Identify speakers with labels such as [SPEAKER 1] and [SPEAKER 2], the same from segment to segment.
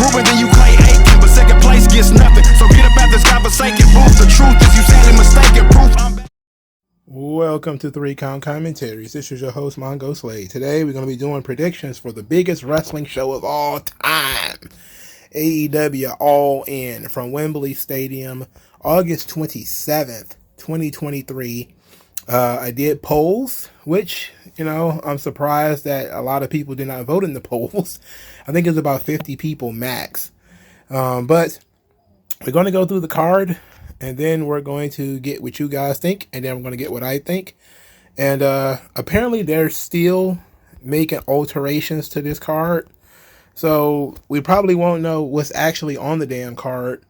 [SPEAKER 1] Ruben, then you Clay Aiken, but second place gets nothing. So get up out this godforsaken booth. The truth is you sadly mistaken. Proof I'm back.
[SPEAKER 2] Welcome to 3 Count Commentaries. This is your host, MagMongoSlade. Today we're going to be doing predictions for the biggest wrestling show of all time, AEW All In, from Wembley Stadium, August 27th, 2023. I did polls, which, I'm surprised that a lot of people did not vote in the polls. I think it was about 50 people max. But we're going to go through the card, and then we're going to get what you guys think, and then I'm going to get what I think. And apparently they're still making alterations to this card. So we probably won't know what's actually on the damn card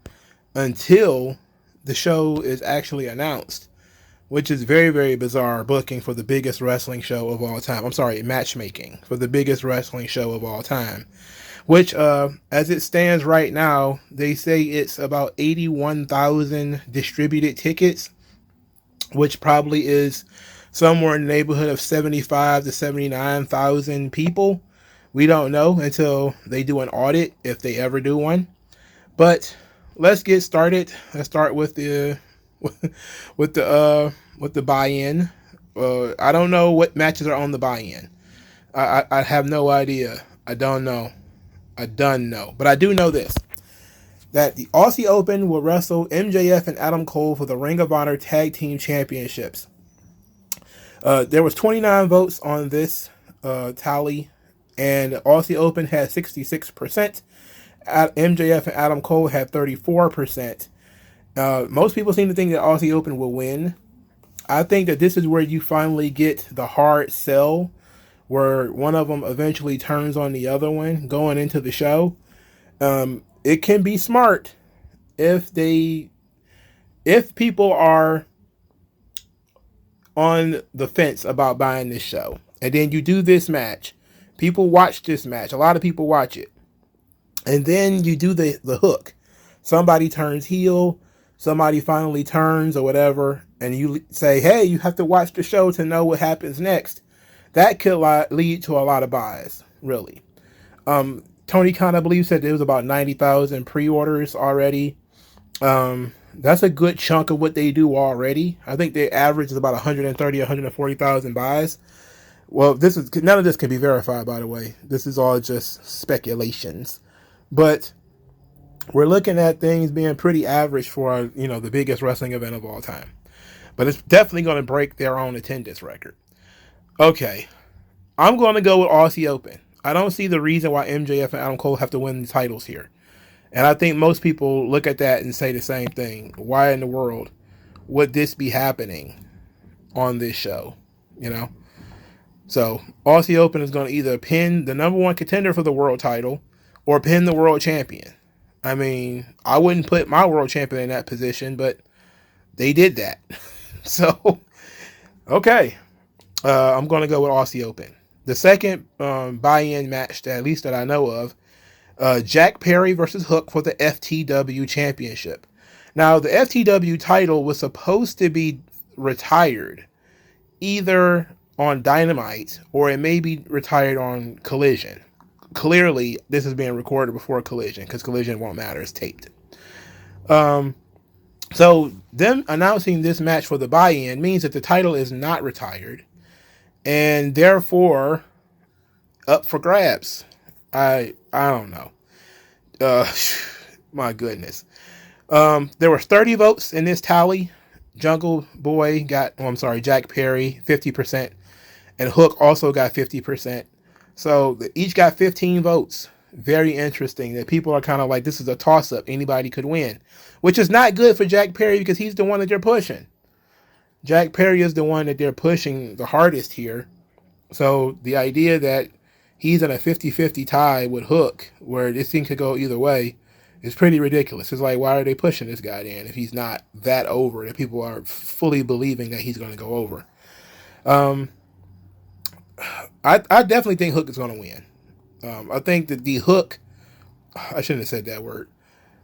[SPEAKER 2] until the show is actually announced, which is very, very bizarre booking for the biggest wrestling show of all time. I'm sorry, matchmaking for the biggest wrestling show of all time. Which, as it stands right now, they say it's about 81,000 distributed tickets, which probably is somewhere in the neighborhood of 75 to 79,000 people. We don't know until they do an audit, if they ever do one. But let's get started. Let's start with the buy-in. I don't know what matches are on the buy-in. I have no idea. I don't know. But I do know this, that the Aussie Open will wrestle MJF and Adam Cole for the Ring of Honor Tag Team Championships. There was 29 votes on this tally, and Aussie Open had 66%. MJF and Adam Cole had 34%. Most people seem to think that Aussie Open will win. I think that this is where you finally get the hard sell, where one of them eventually turns on the other one going into the show. It can be smart if people are on the fence about buying this show, and then you do this match. People watch this match. A lot of people watch it. And then you do the hook. Somebody turns heel, somebody finally turns or whatever, and you say, hey, you have to watch the show to know what happens next. That could lead to a lot of buys, really. Tony Khan, I believe, said there was about 90,000 pre-orders already. That's a good chunk of what they do already. I think their average is about 130,000, 140,000 buys. Well, none of this can be verified, by the way. This is all just speculations. But we're looking at things being pretty average for, the biggest wrestling event of all time. But it's definitely going to break their own attendance record. Okay, I'm going to go with Aussie Open. I don't see the reason why MJF and Adam Cole have to win the titles here. And I think most people look at that and say the same thing. Why in the world would this be happening on this show? So Aussie Open is going to either pin the number one contender for the world title or pin the world champion. I mean, I wouldn't put my world champion in that position, but they did that. So, okay. I'm going to go with Aussie Open. The second buy-in match, at least that I know of, Jack Perry versus Hook for the FTW Championship. Now, the FTW title was supposed to be retired either on Dynamite or it may be retired on Collision. Clearly, this is being recorded before Collision because Collision won't matter. It's taped. So them announcing this match for the buy-in means that the title is not retired and therefore up for grabs. I don't know. My goodness. There were 30 votes in this tally. Jungle Boy Jack Perry, 50%. And Hook also got 50%. So each got 15 votes. Very interesting that people are kind of like, this is a toss-up. Anybody could win. Which is not good for Jack Perry because he's the one that they're pushing. Jack Perry is the one that they're pushing the hardest here. So the idea that he's in a 50-50 tie with Hook, where this thing could go either way, is pretty ridiculous. It's like, why are they pushing this guy in if he's not that over, that people are fully believing that he's going to go over? I definitely think Hook is going to win. I think that the Hook, I shouldn't have said that word,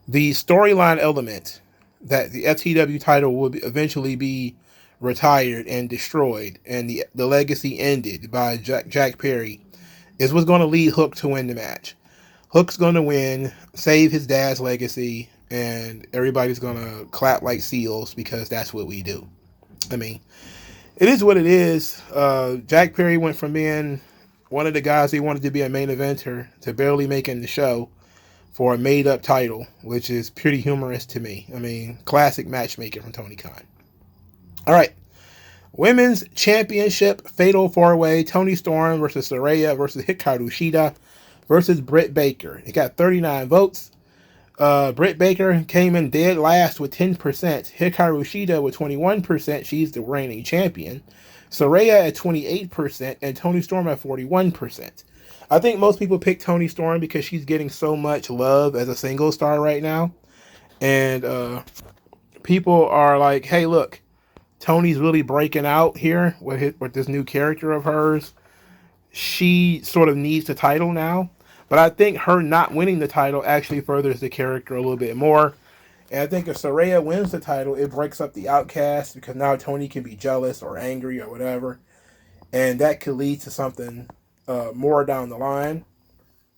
[SPEAKER 2] the storyline element that the FTW title will eventually be retired and destroyed and the legacy ended by Jack Perry is what's going to lead Hook to win the match. Hook's going to win, save his dad's legacy, and everybody's going to clap like seals because that's what we do. I mean, it is what it is. Jack Perry went from being one of the guys he wanted to be a main eventer to barely making the show for a made-up title, which is pretty humorous to me. I mean, classic matchmaking from Tony Khan. All right. Women's Championship Fatal 4-Way. Toni Storm versus Saraya versus Hikaru Shida versus Britt Baker. It got 39 votes. Britt Baker came in dead last with 10%. Hikaru Shida with 21%. She's the reigning champion. Saraya at 28% and Toni Storm at 41%. I think most people pick Toni Storm because she's getting so much love as a single star right now. And people are like, hey, look, Tony's really breaking out here with this new character of hers. She sort of needs the title now. But I think her not winning the title actually furthers the character a little bit more. And I think if Saraya wins the title, it breaks up the outcast because now Tony can be jealous or angry or whatever. And that could lead to something more down the line.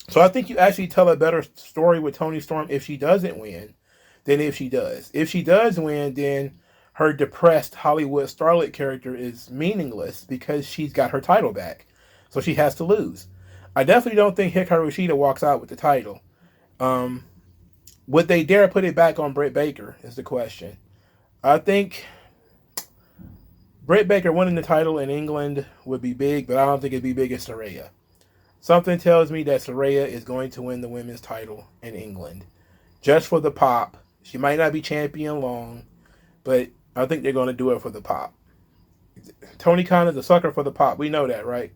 [SPEAKER 2] So I think you actually tell a better story with Toni Storm if she doesn't win than if she does. If she does win, then her depressed Hollywood starlet character is meaningless because she's got her title back. So she has to lose. I definitely don't think Hikaru Shida walks out with the title. Would they dare put it back on Britt Baker is the question. I think Britt Baker winning the title in England would be big, but I don't think it'd be big as Saraya. Something tells me that Saraya is going to win the women's title in England. Just for the pop. She might not be champion long, but I think they're going to do it for the pop. Tony Khan is a sucker for the pop. We know that, right?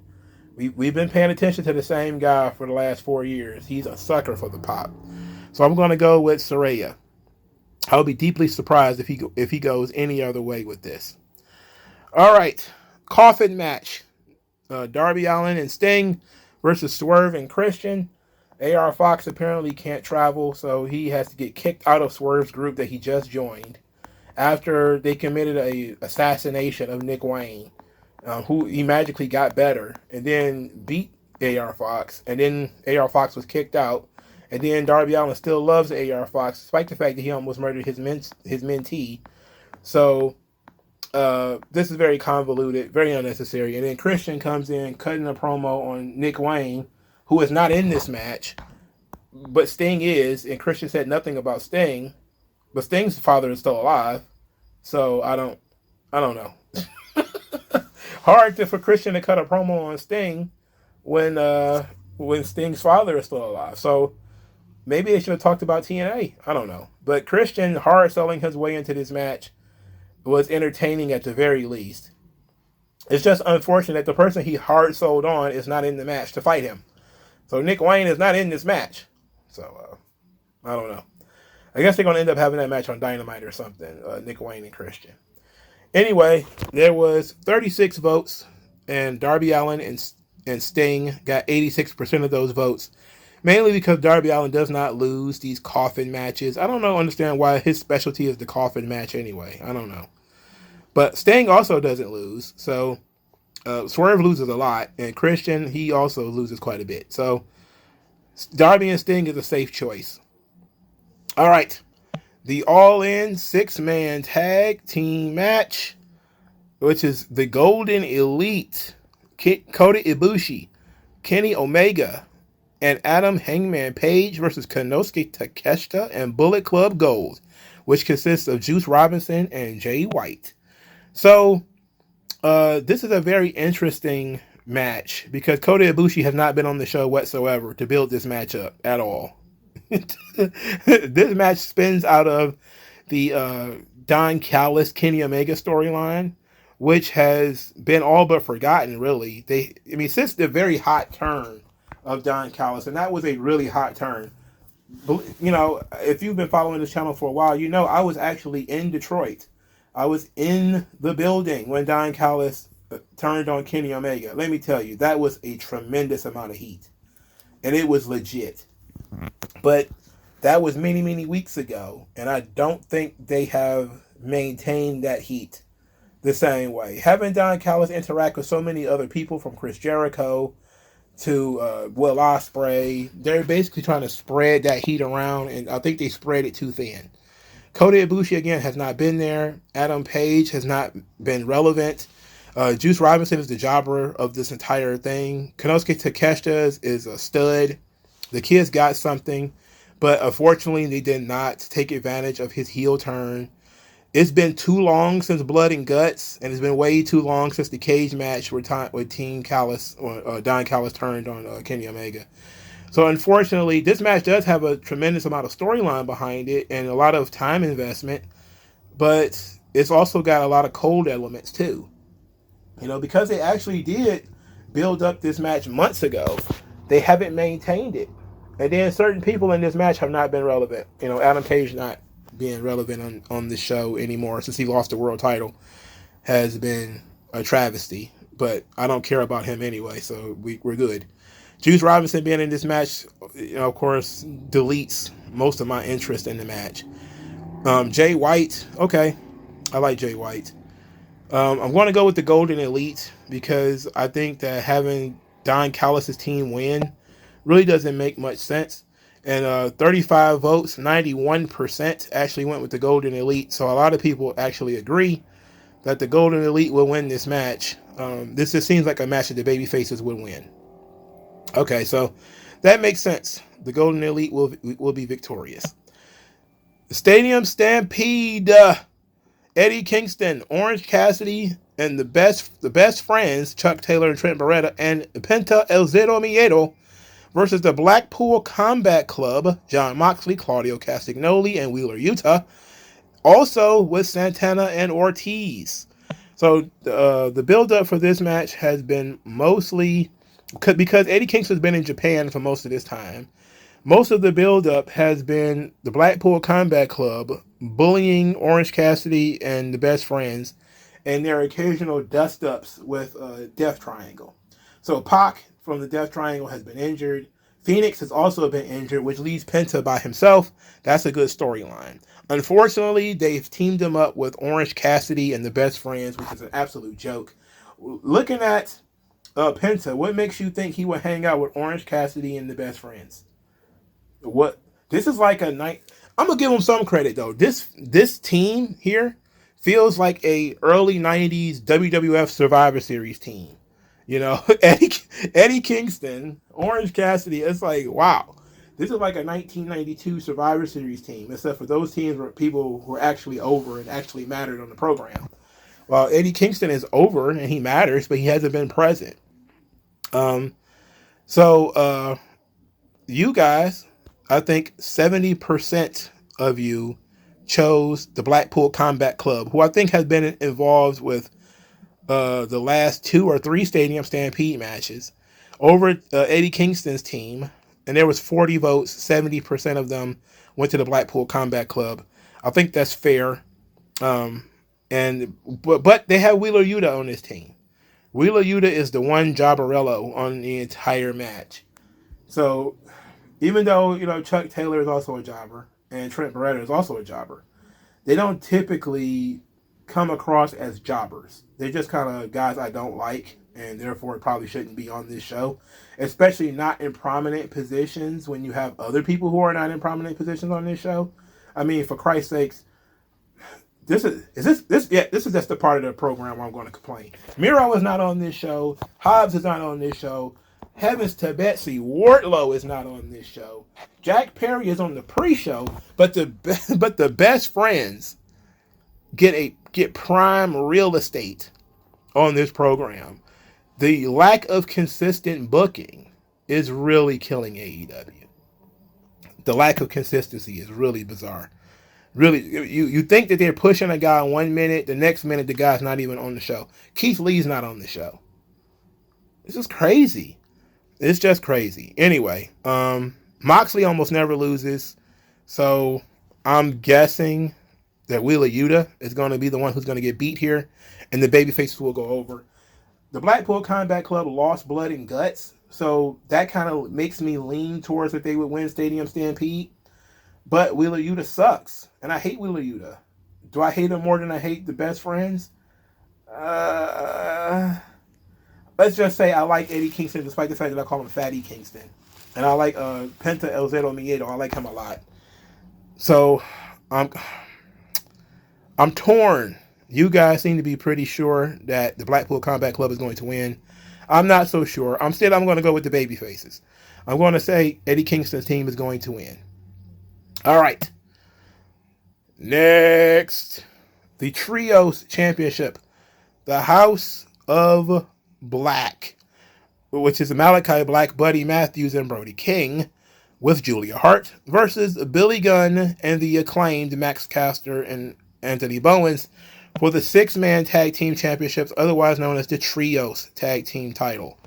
[SPEAKER 2] We've been paying attention to the same guy for the last 4 years. He's a sucker for the pop. So I'm going to go with Saraya. I'll be deeply surprised if he goes any other way with this. All right. Coffin match. Darby Allin and Sting versus Swerve and Christian. AR Fox apparently can't travel, so he has to get kicked out of Swerve's group that he just joined after they committed a assassination of Nick Wayne. Who he magically got better and then beat AR Fox, and then AR Fox was kicked out, and then Darby Allin still loves AR Fox despite the fact that he almost murdered his mentee. So this is very convoluted, very unnecessary. And then Christian comes in cutting a promo on Nick Wayne, who is not in this match, but Sting is, and Christian said nothing about Sting, but Sting's father is still alive. So I don't know. Hard for Christian to cut a promo on Sting when Sting's father is still alive. So maybe they should have talked about TNA. I don't know. But Christian hard selling his way into this match was entertaining at the very least. It's just unfortunate that the person he hard sold on is not in the match to fight him. So Nick Wayne is not in this match. So I don't know. I guess they're going to end up having that match on Dynamite or something. Nick Wayne and Christian. Anyway, there was 36 votes, and Darby Allin and Sting got 86% of those votes, mainly because Darby Allin does not lose these coffin matches. I don't understand why his specialty is the coffin match anyway. I don't know. But Sting also doesn't lose, so Swerve loses a lot, and Christian, he also loses quite a bit. So Darby and Sting is a safe choice. All right. The All-In 6-Man Tag Team match, which is the Golden Elite, Kota Ibushi, Kenny Omega, and Adam Hangman Page versus Konosuke Takeshita and Bullet Club Gold, which consists of Juice Robinson and Jay White. So, this is a very interesting match because Kota Ibushi has not been on the show whatsoever to build this match up at all. This match spins out of the Don Callis Kenny Omega storyline, which has been all but forgotten, really. Since the very hot turn of Don Callis, and that was a really hot turn. You know, if you've been following this channel for a while, you know I was actually in Detroit. I was in the building when Don Callis turned on Kenny Omega. Let me tell you, that was a tremendous amount of heat. And it was legit. But that was many, many weeks ago, and I don't think they have maintained that heat the same way. Having Don Callis interact with so many other people, from Chris Jericho to Will Ospreay. They're basically trying to spread that heat around, and I think they spread it too thin. Kota Ibushi, again, has not been there. Adam Page has not been relevant. Juice Robinson is the jobber of this entire thing. Konosuke Takeshita is a stud. The kids got something, but unfortunately, they did not take advantage of his heel turn. It's been too long since Blood and Guts, and it's been way too long since the cage match with Team Callis, or Don Callis turned on Kenny Omega. So unfortunately, this match does have a tremendous amount of storyline behind it and a lot of time investment, but it's also got a lot of cold elements too. Because they actually did build up this match months ago, they haven't maintained it. And then certain people in this match have not been relevant. Adam Page not being relevant on the show anymore since he lost the world title has been a travesty. But I don't care about him anyway, so we're good. Juice Robinson being in this match, of course, deletes most of my interest in the match. Jay White, okay, I like Jay White. I'm going to go with the Golden Elite because I think that having Don Callis' team win really doesn't make much sense. And 35 votes, 91% actually went with the Golden Elite. So a lot of people actually agree that the Golden Elite will win this match. This just seems like a match that the babyfaces would win. Okay, so that makes sense. The Golden Elite will be victorious. The Stadium Stampede. Eddie Kingston, Orange Cassidy, and the best friends, Chuck Taylor and Trent Beretta, and Penta El Zero Miedo versus the Blackpool Combat Club, Jon Moxley, Claudio Castagnoli, and Wheeler Yuta. Also with Santana and Ortiz. So the build-up for this match has been mostly because Eddie Kingston's been in Japan for most of this time. Most of the build-up has been the Blackpool Combat Club bullying Orange Cassidy and the best friends, and their occasional dust-ups with Death Triangle. So Pac from the Death Triangle has been injured. Phoenix has also been injured, which leaves Penta by himself. That's a good storyline. Unfortunately, they've teamed him up with Orange Cassidy and the best friends, which is an absolute joke. Looking at Penta, what makes you think he would hang out with Orange Cassidy and the best friends? What? This is like a night. I'm gonna give him some credit though. This team here feels like a early '90s WWF Survivor Series team. Eddie Kingston, Orange Cassidy. It's like, wow, this is like a 1992 Survivor Series team, except for those teams were people who were actually over and actually mattered on the program. Well, Eddie Kingston is over and he matters, but he hasn't been present. So you guys, I think 70% of you chose the Blackpool Combat Club, who I think has been involved with the last 2 or 3 Stadium Stampede matches, over Eddie Kingston's team. And there was 40 votes. 70% of them went to the Blackpool Combat Club. I think that's fair. But they have Wheeler Yuta on this team. Wheeler Yuta is the one jobberello on the entire match. So even though, Chuck Taylor is also a jobber and Trent Beretta is also a jobber, they don't typically come across as jobbers. They're just kind of guys I don't like, and therefore probably shouldn't be on this show, especially not in prominent positions when you have other people who are not in prominent positions on this show. I mean, for Christ's sakes, this is just the part of the program where I'm going to complain. Miro is not on this show. Hobbs is not on this show. Heavens to Betsy, Wardlow is not on this show. Jack Perry is on the pre-show, but the best friends get prime real estate on this program. The lack of consistent booking is really killing AEW. The lack of consistency is really bizarre. Really, you think that they're pushing a guy 1 minute, the next minute the guy's not even on the show. Keith Lee's not on the show. This is crazy. It's just crazy. Anyway, Moxley almost never loses, so I'm guessing that Wheeler Yuta is going to be the one who's going to get beat here, and the babyfaces will go over. The Blackpool Combat Club lost Blood and Guts, so that kind of makes me lean towards that they would win Stadium Stampede. But Wheeler Yuta sucks, and I hate Wheeler Yuta. Do I hate him more than I hate the best friends? But let's just say I like Eddie Kingston despite the fact that I call him Fatty Kingston. And I like Penta El Zero Miedo. I like him a lot. So I'm torn. You guys seem to be pretty sure that the Blackpool Combat Club is going to win. I'm not so sure. I'm going to go with the baby faces. I'm going to say Eddie Kingston's team is going to win. All right. Next, the Trios Championship. The House of Black, which is Malachi Black, Buddy Matthews, and Brody King, with Julia Hart, versus Billy Gunn and the acclaimed Max Caster and Anthony Bowens for the 6-man tag team championships, otherwise known as the Trios tag team title.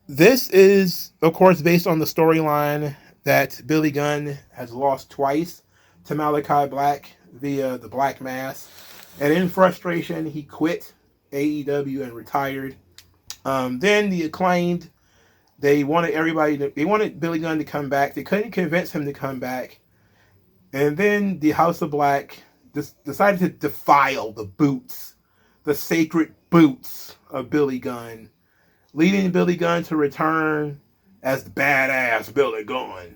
[SPEAKER 2] This is, of course, based on the storyline that Billy Gunn has lost twice to Malachi Black via the Black Mass. And in frustration, he quit AEW and retired. Then the acclaimed, they wanted Billy Gunn to come back. They couldn't convince him to come back. And then the House of Black decided to defile the boots, the sacred boots of Billy Gunn, leading Billy Gunn to return as the badass Billy Gunn,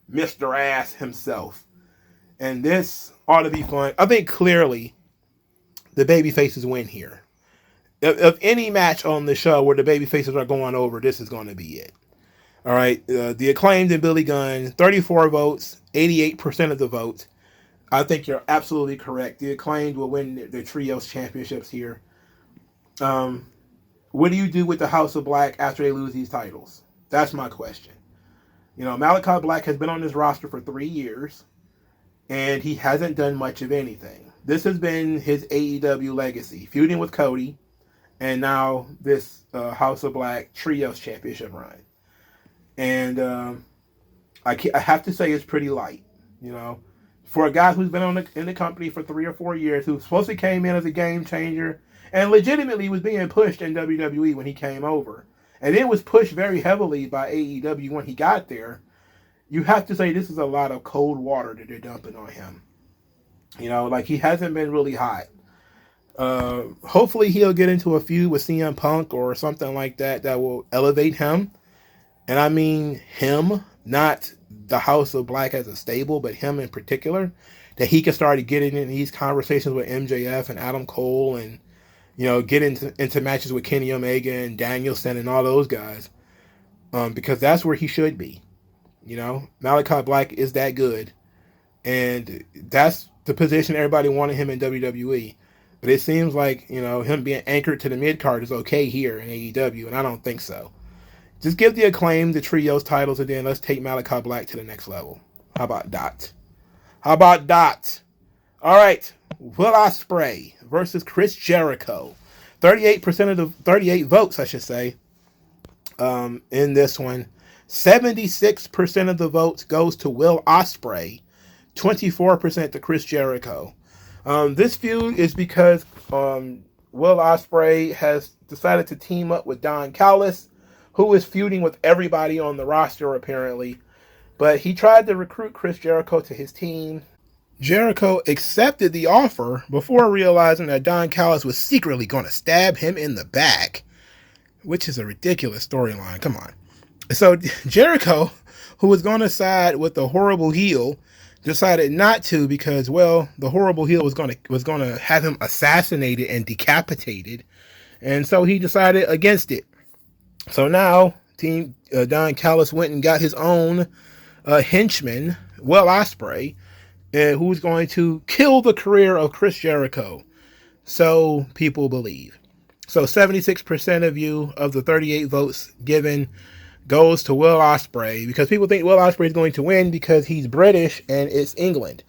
[SPEAKER 2] Mr. Ass himself. And this ought to be fun. I think clearly the babyfaces win here. Of any match on the show where the babyfaces are going over, this is going to be it. All right, the acclaimed and Billy Gunn, 34 votes, 88% of the vote. I think you're absolutely correct. The acclaimed will win the Trios championships here. What do you do with the House of Black after they lose these titles? That's my question. You know, Malachi Black has been on this roster for 3 years, and he hasn't done much of anything. This has been his AEW legacy, feuding with Cody, and now this House of Black Trios Championship run. And I have to say it's pretty light, you know. For a guy who's been in the company for 3 or 4 years, who supposedly came in as a game changer, and legitimately was being pushed in WWE when he came over, and it was pushed very heavily by AEW when he got there, you have to say this is a lot of cold water that they're dumping on him. You know, like, he hasn't been really hot. Hopefully he'll get into a feud with CM Punk or something like that will elevate him. And I mean him, not the House of Black as a stable, but him in particular, that he can start getting in these conversations with MJF and Adam Cole, and, you know, get into matches with Kenny Omega and Danielson and all those guys, because that's where he should be. You know, Malachi Black is that good, and that's the position everybody wanted him in WWE. But it seems like, you know, him being anchored to the mid-card is okay here in AEW, and I don't think so. Just give the acclaim the Trios titles, and then let's take Malachi Black to the next level. How about that? All right, Will Ospreay versus Chris Jericho. 38% of the 38 votes, I should say, in this one. 76% of the votes goes to Will Ospreay. 24% to Chris Jericho. This feud is because Will Ospreay has decided to team up with Don Callis, who is feuding with everybody on the roster apparently. But he tried to recruit Chris Jericho to his team. Jericho accepted the offer before realizing that Don Callis was secretly going to stab him in the back, which is a ridiculous storyline. Come on. So Jericho, who was going to side with the horrible heel, decided not to because, well, the horrible heel was going to have him assassinated and decapitated, and so he decided against it. So now, Team Don Callis went and got his own henchman, Will Ospreay, who's going to kill the career of Chris Jericho. So people believe. So 76% of the 38 votes given goes to Will Ospreay, because people think Will Ospreay is going to win because he's British and it's England.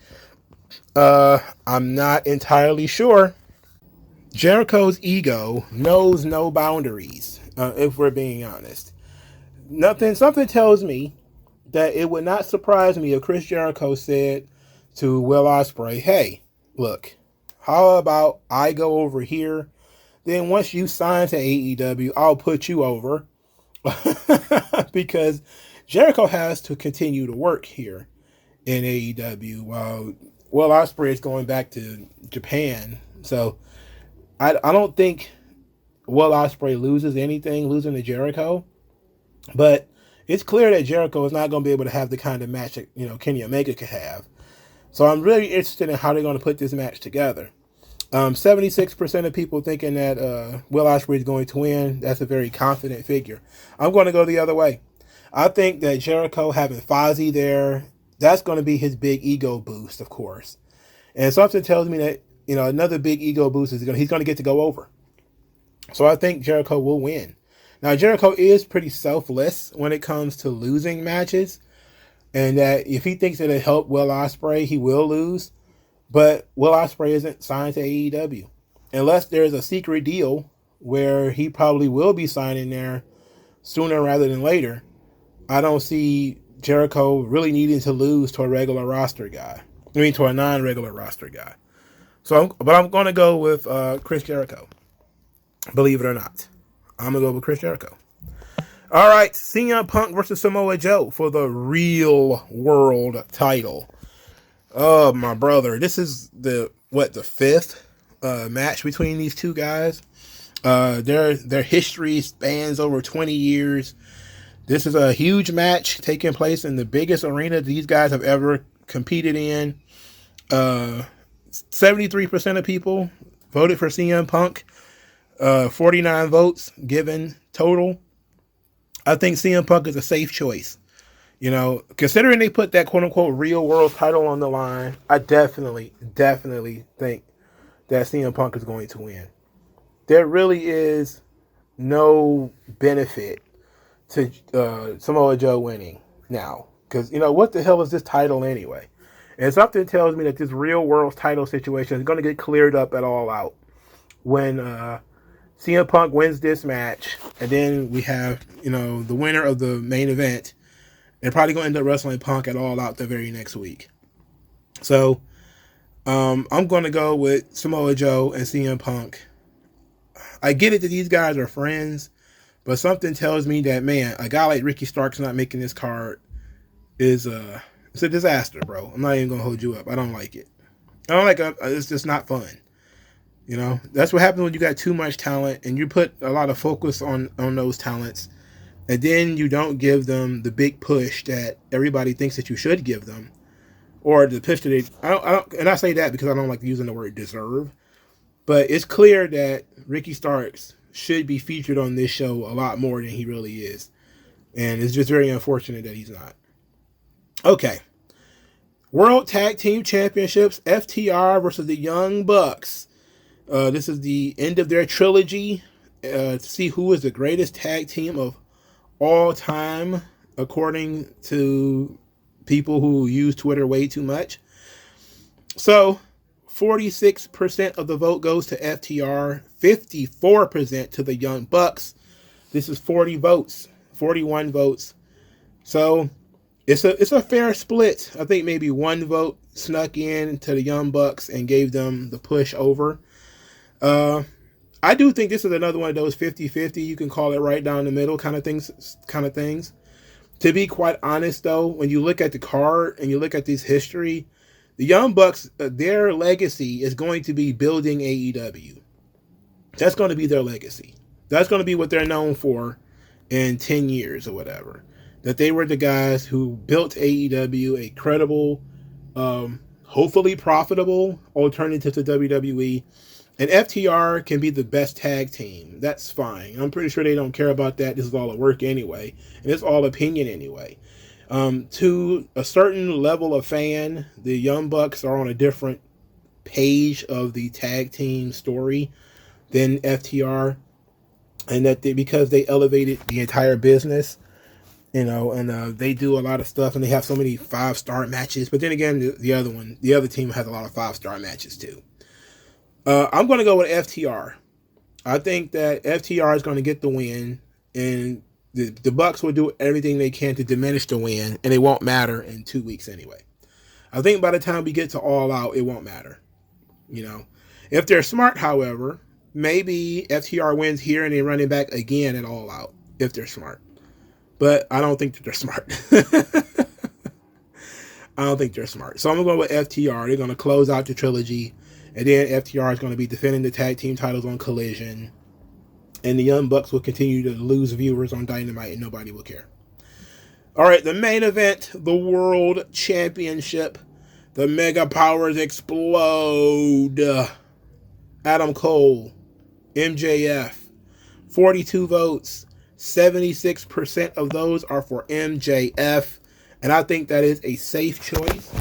[SPEAKER 2] I'm not entirely sure. Jericho's ego knows no boundaries, if we're being honest. Something tells me that it would not surprise me if Chris Jericho said to Will Ospreay, hey, look, how about I go over here? Then once you sign to AEW, I'll put you over. Because Jericho has to continue to work here in AEW while Will Ospreay is going back to Japan. So I don't think Will Ospreay loses anything, losing to Jericho. But it's clear that Jericho is not going to be able to have the kind of match that, Kenny Omega could have. So I'm really interested in how they're going to put this match together. 76% of people thinking that Will Ospreay is going to win. That's a very confident figure. I'm going to go the other way. I think that Jericho having Fozzy there, that's going to be his big ego boost, of course. And something tells me that, another big ego boost is he's going to get to go over. So I think Jericho will win. Now, Jericho is pretty selfless when it comes to losing matches. And that if he thinks it'll help Will Ospreay, he will lose. But Will Ospreay isn't signed to AEW. Unless there's a secret deal where he probably will be signing there sooner rather than later, I don't see Jericho really needing to lose to a regular roster guy. To a non-regular roster guy. But I'm going to go with Chris Jericho. Believe it or not. I'm going to go with Chris Jericho. All right, CM Punk versus Samoa Joe for the real world title. Oh, my brother. This is the fifth match between these two guys. Their history spans over 20 years. This is a huge match taking place in the biggest arena these guys have ever competed in. 73% of people voted for CM Punk. 49 votes given total. I think CM Punk is a safe choice. Considering they put that quote-unquote real world title on the line, I definitely think that CM Punk is going to win. There really is no benefit to Samoa Joe winning now. Because, what the hell is this title anyway? And something tells me that this real world title situation is going to get cleared up at All Out when CM Punk wins this match, and then we have, the winner of the main event. They're probably going to end up wrestling Punk at All Out the very next week. So, I'm going to go with Samoa Joe and CM Punk. I get it that these guys are friends, but something tells me that, man, a guy like Ricky Starks not making this card is it's a disaster, bro. I'm not even going to hold you up. I don't like it. I don't like it. It's just not fun. That's what happens when you got too much talent and you put a lot of focus on those talents, and then you don't give them the big push that everybody thinks that you should give them, or the push that they. And I say that because I don't like using the word deserve, but it's clear that Ricky Starks should be featured on this show a lot more than he really is, and it's just very unfortunate that he's not. Okay, World Tag Team Championships: FTR versus the Young Bucks. This is the end of their trilogy to see who is the greatest tag team of all time, according to people who use Twitter way too much. So, 46% of the vote goes to FTR, 54% to the Young Bucks. This is 40 votes, 41 votes. So, it's a fair split. I think maybe one vote snuck in to the Young Bucks and gave them the push over. I do think this is another one of those 50-50, you can call it right down the middle kind of things. To be quite honest, though, when you look at the card and you look at this history, the Young Bucks, their legacy is going to be building AEW. That's going to be their legacy. That's going to be what they're known for in 10 years or whatever. That they were the guys who built AEW, a credible, hopefully profitable alternative to WWE. And FTR can be the best tag team. That's fine. I'm pretty sure they don't care about that. This is all a work anyway. And it's all opinion anyway. To a certain level of fan, the Young Bucks are on a different page of the tag team story than FTR. And that because they elevated the entire business, and they do a lot of stuff, and they have so many 5-star matches. But then again, the other team has a lot of 5-star matches too. I'm going to go with FTR. I think that FTR is going to get the win, and the Bucks will do everything they can to diminish the win, and it won't matter in 2 weeks anyway. I think by the time we get to All Out, it won't matter. If they're smart, however, maybe FTR wins here and they run it back again at All Out, if they're smart. But I don't think that they're smart. I don't think they're smart. So I'm going to go with FTR. They're going to close out the trilogy. And then FTR is going to be defending the tag team titles on Collision. And the Young Bucks will continue to lose viewers on Dynamite and nobody will care. All right, the main event, the World Championship. The Mega Powers explode. Adam Cole, MJF, 42 votes. 76% of those are for MJF. And I think that is a safe choice.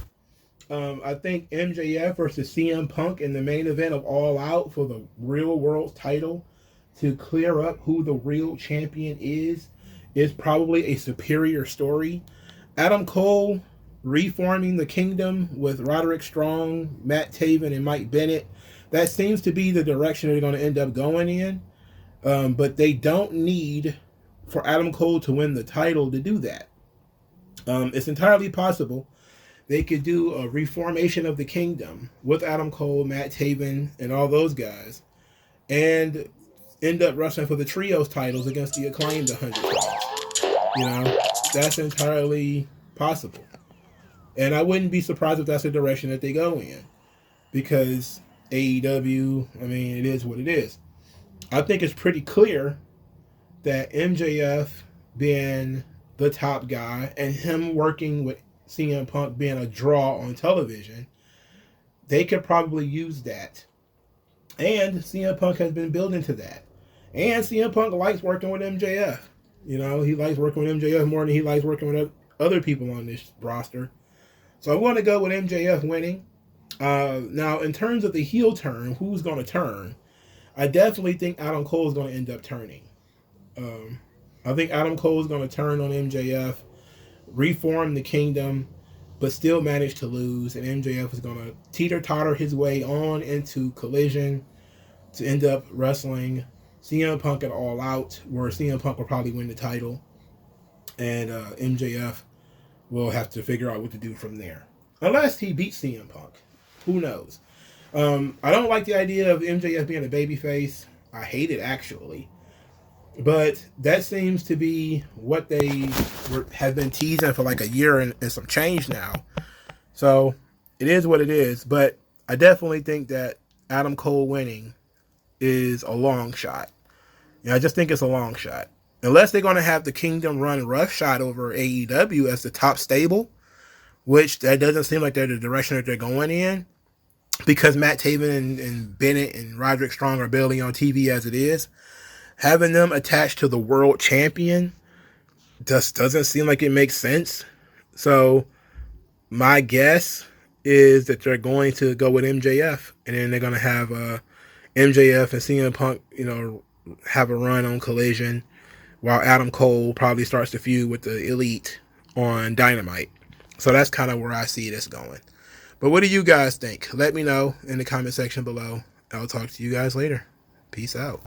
[SPEAKER 2] I think MJF versus CM Punk in the main event of All Out for the real world title to clear up who the real champion is probably a superior story. Adam Cole reforming the Kingdom with Roderick Strong, Matt Taven, and Mike Bennett. That seems to be the direction they're going to end up going in. But they don't need for Adam Cole to win the title to do that. It's entirely possible they could do a reformation of the Kingdom with Adam Cole, Matt Taven, and all those guys, and end up wrestling for the trios titles against the Acclaimed 100 times. That's entirely possible. And I wouldn't be surprised if that's the direction that they go in. Because AEW, it is what it is. I think it's pretty clear that MJF being the top guy and him working with CM Punk being a draw on television, they could probably use that. And CM Punk has been building to that. And CM Punk likes working with MJF. He likes working with MJF more than he likes working with other people on this roster. So I want to go with MJF winning. Now, in terms of the heel turn, who's going to turn? I definitely think Adam Cole is going to end up turning. I think Adam Cole is going to turn on MJF, reform the Kingdom, but still manage to lose. And MJF is going to teeter-totter his way on into Collision to end up wrestling CM Punk at All Out, where CM Punk will probably win the title. And MJF will have to figure out what to do from there. Unless he beats CM Punk. Who knows? I don't like the idea of MJF being a babyface. I hate it, actually. But that seems to be what they have been teasing for like a year and some change now. So it is what it is. But I definitely think that Adam Cole winning is a long shot. I just think it's a long shot. Unless they're going to have the Kingdom run roughshod over AEW as the top stable, which that doesn't seem like they're the direction that they're going in, because Matt Taven and Bennett and Roderick Strong are barely on TV as it is. Having them attached to the world champion just doesn't seem like it makes sense. So my guess is that they're going to go with MJF, and then they're going to have MJF and CM Punk, have a run on Collision, while Adam Cole probably starts to feud with the Elite on Dynamite. So that's kind of where I see this going. But what do you guys think? Let me know in the comment section below. I'll talk to you guys later. Peace out.